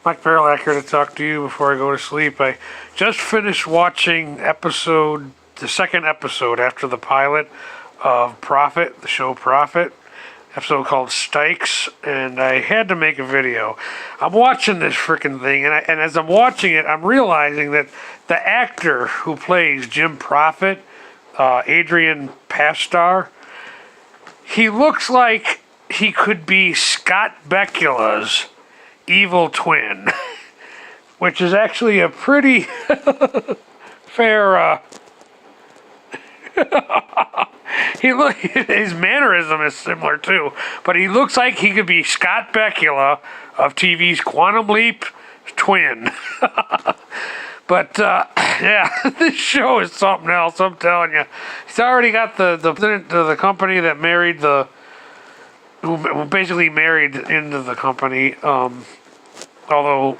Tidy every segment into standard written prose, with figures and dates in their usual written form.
Mike Paralack here to talk to you before I go to sleep. I just finished watching the second episode after the pilot of Prophet, the show Prophet, episode called Stikes, and I had to make a video. I'm watching this freaking thing, and as I'm watching it, I'm realizing that the actor who plays Jim Prophet, Adrian Pastar, he looks like he could be Scott Bakula's evil twin, which is actually a pretty fair. His mannerism is similar too, but he looks like he could be Scott Bakula of TV's Quantum Leap twin. But yeah, this show is something else. I'm telling you, he's already got the president of the company that married who basically married into the company. Although,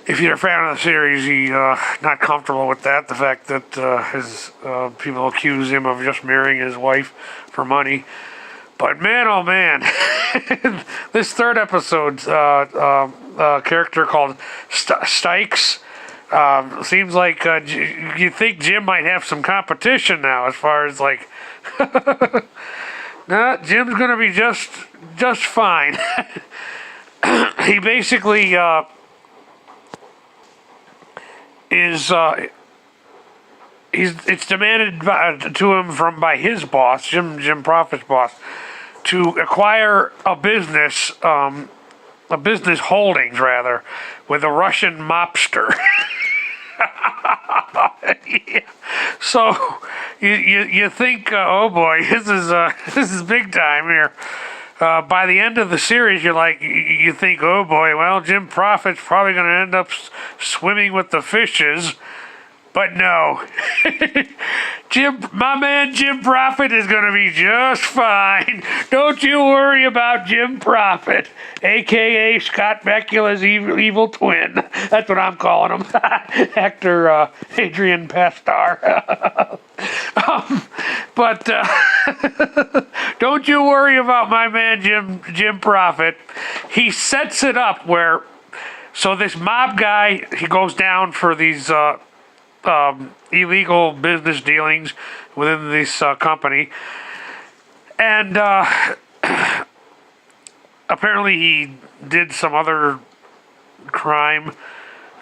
if you're a fan of the series, he's not comfortable with that. The fact that his people accuse him of just marrying his wife for money. But man, oh man, this third episode, character called Stikes, seems like you think Jim might have some competition now as far as like, nah, Jim's gonna be just fine. He basically it's demanded to him by his boss, Jim Prophet's boss, to acquire a business holdings rather, with a Russian mobster. Yeah. So you think, oh boy, this is big time here. By the end of the series, you think, oh boy, well, Jim Prophet's probably going to end up swimming with the fishes. But no, my man Jim Prophet is going to be just fine. Don't you worry about Jim Prophet, a.k.a. Scott Bakula's evil twin. That's what I'm calling him. Actor Adrian Pastar. But don't you worry about my man Jim Prophet. He sets it up where, so this mob guy, he goes down for these illegal business dealings within this company, and apparently he did some other crime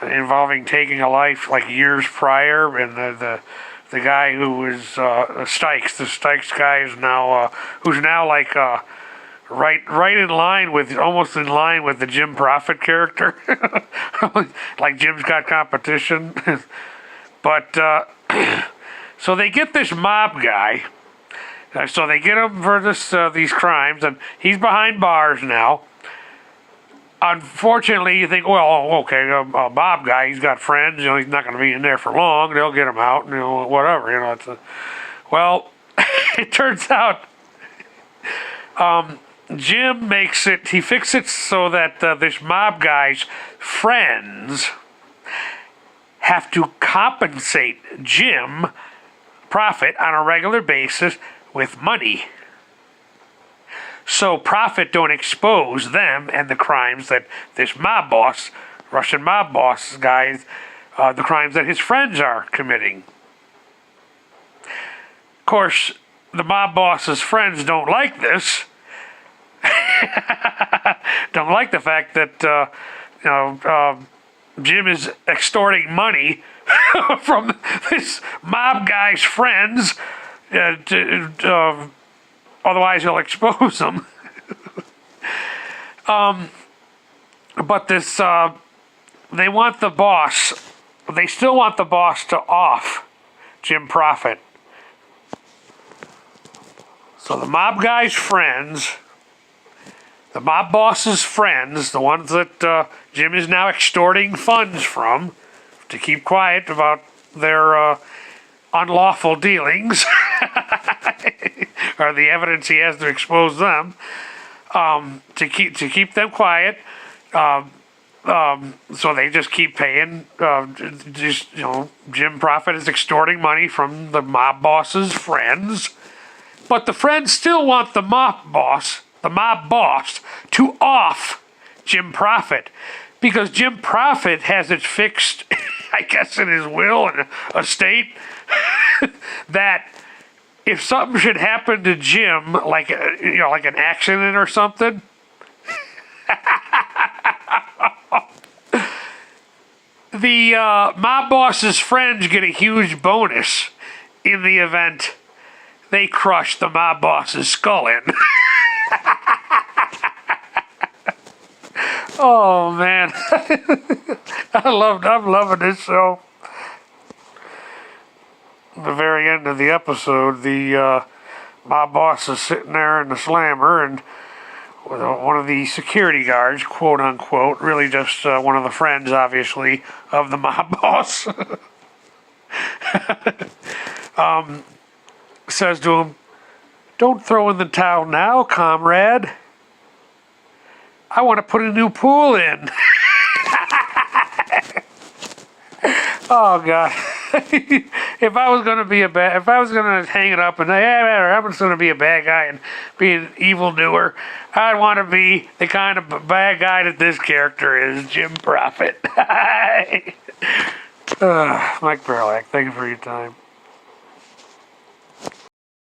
involving taking a life like years prior, and the guy who was Stikes, the Stikes guy is now who's now like right in line with, almost in line with the Jim Prophet character. Like Jim's got competition. But so they get this mob guy. So they get him for these crimes, and he's behind bars now. Unfortunately, you think, well, okay, a mob guy, he's got friends. He's not going to be in there for long. They'll get him out, whatever. Well, it turns out Jim makes it. He fixes it so that this mob guy's friends have to compensate Jim Prophet on a regular basis with money, so Prophet don't expose them and the crimes that this mob boss, Russian mob boss guy, the crimes that his friends are committing. Of course, the mob boss's friends don't like this. Don't like the fact that Jim is extorting money from this mob guy's friends, otherwise he'll expose them. But this, they want the boss, they still want the boss to off Jim Prophet. So the mob guy's friends, the mob boss's friends, the ones that Jim is now extorting funds from to keep quiet about their unlawful dealings, or the evidence he has to expose them, to keep them quiet. So they just keep paying. Jim Prophet is extorting money from the mob boss's friends, but the friends still want the mob boss to off Jim Profit, because Jim Profit has it fixed, I guess, in his will and estate that if something should happen to Jim, like like an accident or something, the mob boss's friends get a huge bonus in the event they crush the mob boss's skull in. Oh man, I'm loving this show. At the very end of the episode, the mob boss is sitting there in the slammer, and one of the security guards, quote unquote, really just one of the friends, obviously, of the mob boss, says to him, "Don't throw in the towel now, comrade. I want to put a new pool in." Oh God. If I was going to hang it up and I'm just going to be a bad guy and be an evildoer, I'd want to be the kind of bad guy that this character is, Jim Profit. Mike Perlak, thank you for your time.